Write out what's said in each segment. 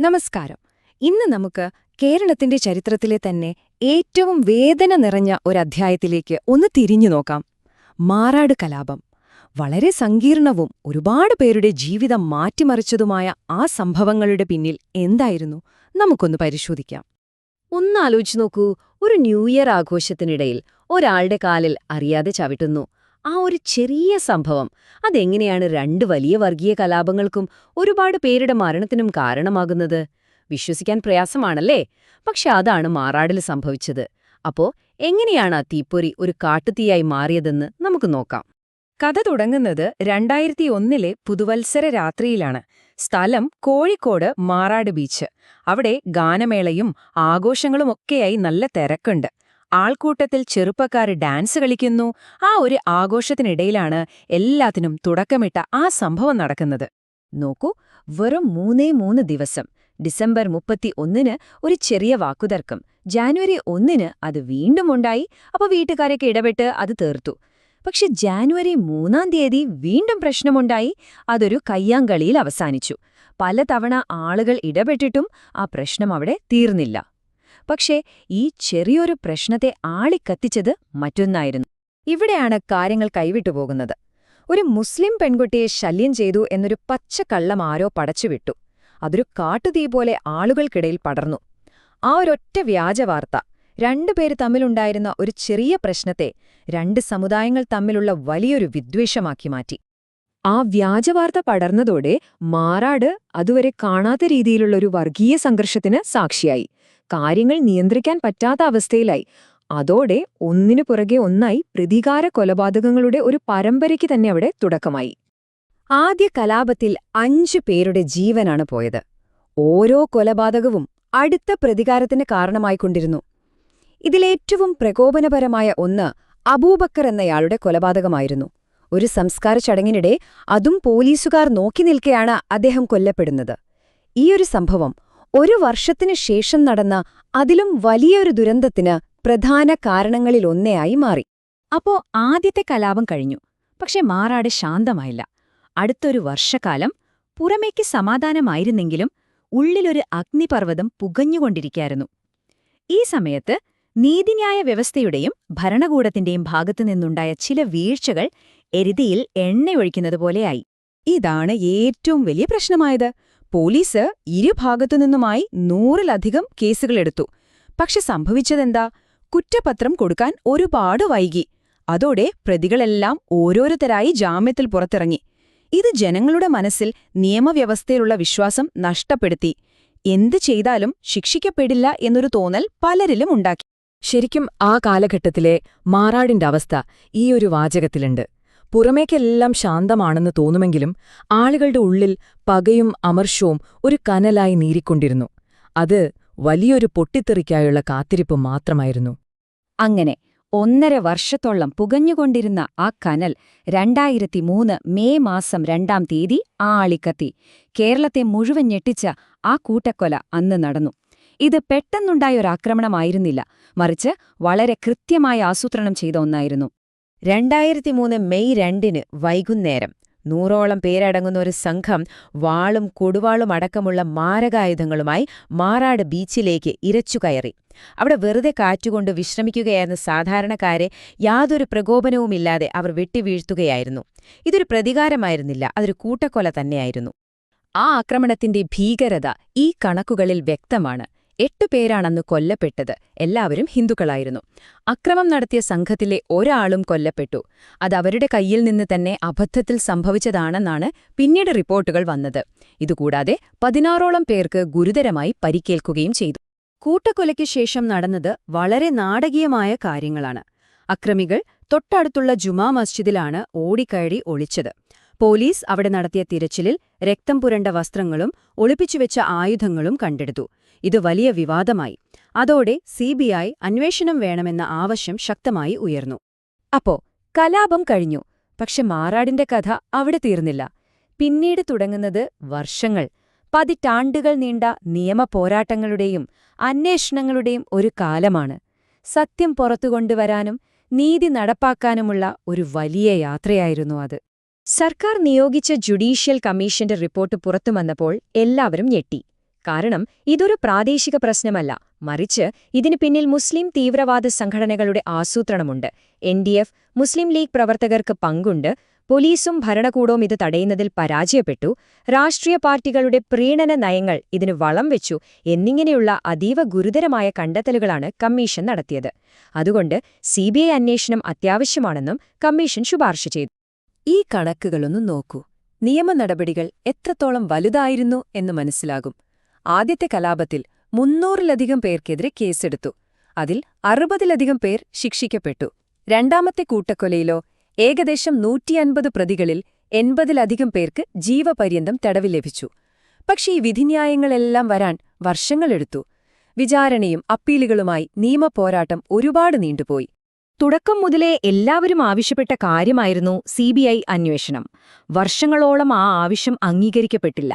നമസ്കാരം. ഇന്ന് നമുക്ക് കേരളത്തിന്റെ ചരിത്രത്തിലെ തന്നെ ഏറ്റവും വേദന നിറഞ്ഞ ഒരധ്യായത്തിലേക്ക് ഒന്ന് തിരിഞ്ഞു നോക്കാം. മാറാട് കലാപം. വളരെ സങ്കീർണവും ഒരുപാട് പേരുടെ ജീവിതം മാറ്റിമറിച്ചതുമായ ആ സംഭവങ്ങളുടെ പിന്നിൽ എന്തായിരുന്നു? നമുക്കൊന്ന് പരിശോധിക്കാം. ഒന്നാലോചിച്ചു നോക്കൂ, ഒരു ന്യൂ ഇയർ ആഘോഷത്തിനിടയിൽ ഒരാളുടെ കാലിൽ അറിയാതെ ചവിട്ടുന്നു. ആ ഒരു ചെറിയ സംഭവം അതെങ്ങനെയാണ് രണ്ട് വലിയ വർഗീയ കലാപങ്ങൾക്കും ഒരുപാട് പേരുടെ മരണത്തിനും കാരണമാകുന്നത്? വിശ്വസിക്കാൻ പ്രയാസമാണല്ലേ? പക്ഷെ അതാണ് മാറാടിൽ സംഭവിച്ചത്. അപ്പോ എങ്ങനെയാണ് ആ തീപ്പൊരി ഒരു കാട്ടുതീയായി മാറിയതെന്ന് നമുക്ക് നോക്കാം. കഥ തുടങ്ങുന്നത് 2001 പുതുവത്സര രാത്രിയിലാണ്. സ്ഥലം കോഴിക്കോട് മാറാട് ബീച്ച്. അവിടെ ഗാനമേളയും ആഘോഷങ്ങളുമൊക്കെയായി നല്ല തിരക്കുണ്ട്. ആൾക്കൂട്ടത്തിൽ ചെറുപ്പക്കാർ ഡാൻസ് കളിക്കുന്നു. ആ ഒരു ആഘോഷത്തിനിടയിലാണ് എല്ലാത്തിനും തുടക്കമിട്ട ആ സംഭവം നടക്കുന്നത്. നോക്കൂ, വെറും 3 ദിവസം. ഡിസംബർ 31 ഒരു ചെറിയ വാക്കുതർക്കം. ജാനുവരി 1 അത് വീണ്ടും ഉണ്ടായി. അപ്പോൾ വീട്ടുകാരൊക്കെ ഇടപെട്ട് അത് തീർത്തു. പക്ഷെ ജാനുവരി 3 വീണ്ടും പ്രശ്നമുണ്ടായി. അതൊരു കയ്യാങ്കളിയിൽ അവസാനിച്ചു. പലതവണ ആളുകൾ ഇടപെട്ടിട്ടും ആ പ്രശ്നം അവിടെ തീർന്നില്ല. പക്ഷേ ഈ ചെറിയൊരു പ്രശ്നത്തെ ആളിക്കത്തിച്ചത് മറ്റൊന്നായിരുന്നു. ഇവിടെയാണ് കാര്യങ്ങൾ കൈവിട്ടുപോകുന്നത്. ഒരു മുസ്ലിം പെൺകുട്ടിയെ ശല്യം ചെയ്തു എന്നൊരു പച്ചക്കള്ളം ആരോ പടച്ചുവിട്ടു. അതൊരു കാട്ടുതീ പോലെ ആളുകൾക്കിടയിൽ പടർന്നു. ആ ഒരൊറ്റ വ്യാജവാർത്ത രണ്ടുപേര് തമ്മിലുണ്ടായിരുന്ന ഒരു ചെറിയ പ്രശ്നത്തെ രണ്ട് സമുദായങ്ങൾ തമ്മിലുള്ള വലിയൊരു വിദ്വേഷമാക്കി മാറ്റി. ആ വ്യാജവാർത്ത പടർന്നതോടെ മാറാട് അതുവരെ കാണാത്ത രീതിയിലുള്ളൊരു വർഗീയ സംഘർഷത്തിന് സാക്ഷിയായി. കാര്യങ്ങൾ നിയന്ത്രിക്കാൻ പറ്റാത്ത അവസ്ഥയിലായി. അതോടെ ഒന്നിനു പുറകെ ഒന്നായി പ്രതികാര കൊലപാതകങ്ങളുടെ ഒരു പരമ്പരയ്ക്ക് തന്നെ അവിടെ തുടക്കമായി. ആദ്യ കലാപത്തിൽ 5 പേരുടെ ജീവനാണ് പോയത്. ഓരോ കൊലപാതകവും അടുത്ത പ്രതികാരത്തിന് കാരണമായിക്കൊണ്ടിരുന്നു. ഇതിലേറ്റവും പ്രകോപനപരമായ ഒന്ന് അബൂബക്കർ എന്നയാളുടെ കൊലപാതകമായിരുന്നു. ഒരു സംസ്കാര ചടങ്ങിനിടെ അതും പോലീസുകാർ നോക്കി നിൽക്കെയാണ് അദ്ദേഹം കൊല്ലപ്പെടുന്നത്. ഈയൊരു സംഭവം 1 വർഷത്തിനു ശേഷം നടന്ന അതിലും വലിയൊരു ദുരന്തത്തിന് പ്രധാന കാരണങ്ങളിലൊന്നേയായി മാറി. അപ്പോ ആദ്യത്തെ കലാപം കഴിഞ്ഞു. പക്ഷെ മാറാട് ശാന്തമായില്ല. അടുത്തൊരു വർഷക്കാലം പുറമേക്ക് സമാധാനമായിരുന്നെങ്കിലും ഉള്ളിലൊരു അഗ്നിപർവ്വതം പുകഞ്ഞുകൊണ്ടിരിക്കായിരുന്നു. ഈ സമയത്ത് നീതിന്യായ വ്യവസ്ഥയുടെയും ഭരണകൂടത്തിന്റെയും ഭാഗത്തുനിന്നുണ്ടായ ചില വീഴ്ചകൾ എരുതിയിൽ എണ്ണയൊഴിക്കുന്നതുപോലെയായി. ഇതാണ് ഏറ്റവും വലിയ പ്രശ്നമായത്. പോലീസ് ഇരുഭാഗത്തുനിന്നുമായി 100-ലധികം കേസുകളെടുത്തു. പക്ഷെ സംഭവിച്ചതെന്താ? കുറ്റപത്രം കൊടുക്കാൻ ഒരുപാട് വൈകി. അതോടെ പ്രതികളെല്ലാം ഓരോരുത്തരായി ജാമ്യത്തിൽ പുറത്തിറങ്ങി. ഇത് ജനങ്ങളുടെ മനസ്സിൽ നിയമവ്യവസ്ഥയിലുള്ള വിശ്വാസം നഷ്ടപ്പെടുത്തി. എന്തു ചെയ്താലും ശിക്ഷിക്കപ്പെടില്ല എന്നൊരു തോന്നൽ പലരിലും ഉണ്ടാക്കി. ശരിക്കും ആ കാലഘട്ടത്തിലെ മാറാടിന്റെ അവസ്ഥ ഈയൊരു വാചകത്തിലുണ്ട്. പുറമേക്കെല്ലാം ശാന്തമാണെന്ന് തോന്നുമെങ്കിലും ആളുകളുടെ ഉള്ളിൽ പകയും അമർഷവും ഒരു കനലായി നീറിക്കൊണ്ടിരുന്നു. അത് വലിയൊരു പൊട്ടിത്തെറിക്കായുള്ള കാത്തിരിപ്പ് മാത്രമായിരുന്നു. അങ്ങനെ 1.5 വർഷത്തോളം പുകഞ്ഞുകൊണ്ടിരുന്ന ആ കനൽ 2003 മെയ് മാസം 2 ആളിക്കത്തി. കേരളത്തെ മുഴുവൻ ഞെട്ടിച്ച ആ കൂട്ടക്കൊല അന്ന് നടന്നു. ഇത് പെട്ടെന്നുണ്ടായൊരാക്രമണമായിരുന്നില്ല, മറിച്ച് വളരെ കൃത്യമായി ആസൂത്രണം ചെയ്ത ഒന്നായിരുന്നു. 2003 മെയ് 2 വൈകുന്നേരം 100ഓളം പേരടങ്ങുന്ന ഒരു സംഘം വാളും കൊടുവാളും അടക്കമുള്ള മാരകായുധങ്ങളുമായി മാറാട് ബീച്ചിലേക്ക് ഇരച്ചുകയറി. അവിടെ വെറുതെ കാറ്റുകൊണ്ട് വിശ്രമിക്കുകയായിരുന്ന സാധാരണക്കാരെ യാതൊരു പ്രകോപനവുമില്ലാതെ അവർ വെട്ടിവീഴ്ത്തുകയായിരുന്നു. ഇതൊരു പ്രതികാരമായിരുന്നില്ല, അതൊരു കൂട്ടക്കൊല തന്നെയായിരുന്നു. ആ ആക്രമണത്തിന്റെ ഭീകരത ഈ കണക്കുകളിൽ വ്യക്തമാണ്. 8 പേരാണന്ന് കൊല്ലപ്പെട്ടത്. എല്ലാവരും ഹിന്ദുക്കളായിരുന്നു. അക്രമം നടത്തിയ സംഘത്തിലെ ഒരാളും കൊല്ലപ്പെട്ടു. അതവരുടെ കയ്യിൽ നിന്ന് തന്നെ അബദ്ധത്തിൽ സംഭവിച്ചതാണെന്നാണ് പിന്നീട് റിപ്പോർട്ടുകൾ വന്നത്. ഇതുകൂടാതെ 16ഓളം പേർക്ക് ഗുരുതരമായി പരിക്കേൽക്കുകയും ചെയ്തു. കൂട്ടക്കൊലയ്ക്ക് ശേഷം നടന്നത് വളരെ നാടകീയമായ കാര്യങ്ങളാണ്. അക്രമികൾ തൊട്ടടുത്തുള്ള ജുമാ മസ്ജിദിലാണ് ഓടിക്കയറി ഒളിച്ചത്. പോലീസ് അവിടെ നടത്തിയ തിരച്ചിലിൽ രക്തം പുരണ്ട വസ്ത്രങ്ങളും ഒളിപ്പിച്ചുവെച്ച ആയുധങ്ങളും കണ്ടെടുത്തു. ഇത് വലിയ വിവാദമായി. അതോടെ CBI അന്വേഷണം വേണമെന്ന ആവശ്യം ശക്തമായി ഉയർന്നു. അപ്പോ കലാപം കഴിഞ്ഞു. പക്ഷെ മാറാടിന്റെ കഥ അവിടെ തീർന്നില്ല. പിന്നീട് തുടങ്ങുന്നത് വർഷങ്ങൾ, പതിറ്റാണ്ടുകൾ നീണ്ട നിയമപോരാട്ടങ്ങളുടെയും അന്വേഷണങ്ങളുടെയും ഒരു കാലമാണ്. സത്യം പുറത്തുകൊണ്ടുവരാനും നീതി നടപ്പാക്കാനുമുള്ള ഒരു വലിയ യാത്രയായിരുന്നു അത്. സർക്കാർ നിയോഗിച്ച ജുഡീഷ്യൽ കമ്മീഷന്റെ റിപ്പോർട്ട് പുറത്തുവന്നപ്പോൾ എല്ലാവരും ഞെട്ടി. കാരണം ഇതൊരു പ്രാദേശിക പ്രശ്നമല്ല, മറിച്ച് ഇതിനു പിന്നിൽ മുസ്ലിം തീവ്രവാദ സംഘടനകളുടെ ആസൂത്രണമുണ്ട്. NDF, മുസ്ലിം ലീഗ് പ്രവർത്തകർക്ക് പങ്കുണ്ട്, പോലീസും ഭരണകൂടവും ഇത് തടയുന്നതിൽ പരാജയപ്പെട്ടു, രാഷ്ട്രീയ പാർട്ടികളുടെ പ്രീണന നയങ്ങൾ ഇതിന് വളം വെച്ചു എന്നിങ്ങനെയുള്ള അതീവ ഗുരുതരമായ കണ്ടെത്തലുകളാണ് കമ്മീഷൻ നടത്തിയത്. അതുകൊണ്ട് CBI അന്വേഷണം അത്യാവശ്യമാണെന്നും കമ്മീഷൻ ശുപാർശ ചെയ്തു. ഈ കണക്കുകളൊന്ന് നോക്കൂ. നിയമ നടപടികൾ എത്രത്തോളം വലുതായിരുന്നു എന്ന് മനസ്സിലാകും. ആദ്യത്തെ കലാപത്തിൽ 300-ലധികം പേർക്കെതിരെ കേസെടുത്തു. അതിൽ 60-ലധികം പേർ ശിക്ഷിക്കപ്പെട്ടു. രണ്ടാമത്തെ കൂട്ടക്കൊലയിലോ ഏകദേശം 150 പ്രതികളിൽ 80-ലധികം പേർക്ക് ജീവപര്യന്തം തടവ് ലഭിച്ചു. പക്ഷേ ഈ വിധിന്യായങ്ങളെല്ലാം വരാൻ വർഷങ്ങളെടുത്തു. വിചാരണയും അപ്പീലുകളുമായി നിയമപോരാട്ടം ഒരുപാട് നീണ്ടുപോയി. തുടക്കം മുതലേ എല്ലാവരും ആവശ്യപ്പെട്ട കാര്യമായിരുന്നു CBI അന്വേഷണം. വർഷങ്ങളോളം ആ ആവശ്യം അംഗീകരിക്കപ്പെട്ടില്ല.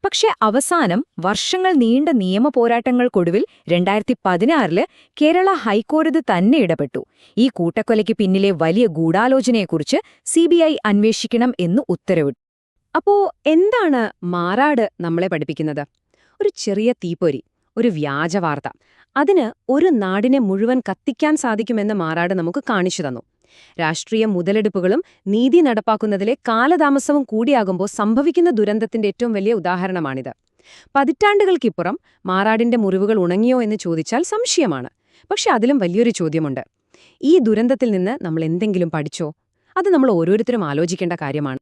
പക്ഷെ അവസാനം വർഷങ്ങൾ നീണ്ട നിയമപോരാട്ടങ്ങൾക്കൊടുവിൽ 2016 കേരള ഹൈക്കോടതി തന്നെ ഇടപെട്ടു. ഈ കൂട്ടക്കൊലയ്ക്ക് പിന്നിലെ വലിയ ഗൂഢാലോചനയെക്കുറിച്ച് CBI അന്വേഷിക്കണം എന്ന് ഉത്തരവിട്ടു. അപ്പോ എന്താണ് മാറാട് നമ്മളെ പഠിപ്പിക്കുന്നത്? ഒരു ചെറിയ തീപ്പൊരി, ഒരു വ്യാജവാർത്ത, അതിന് ഒരു നാടിനെ മുഴുവൻ കത്തിക്കാൻ സാധിക്കുമെന്ന് മാറാട് നമുക്ക് കാണിച്ചു തന്നു. രാഷ്ട്രീയ മുതലെടുപ്പുകളും നീതി നടപ്പാക്കുന്നതിലെ കാലതാമസവും കൂടിയാകുമ്പോൾ സംഭവിക്കുന്ന ദുരന്തത്തിന്റെ ഏറ്റവും വലിയ ഉദാഹരണമാണിത്. പതിറ്റാണ്ടുകൾക്കിപ്പുറം മാറാടിന്റെ മുറിവുകൾ ഉണങ്ങിയോ എന്ന് ചോദിച്ചാൽ സംശയമാണ്. പക്ഷെ അതിലും വലിയൊരു ചോദ്യമുണ്ട്. ഈ ദുരന്തത്തിൽ നിന്ന് നമ്മൾ എന്തെങ്കിലും പഠിച്ചോ? അത് നമ്മൾ ഓരോരുത്തരും ആലോചിക്കേണ്ട കാര്യമാണ്.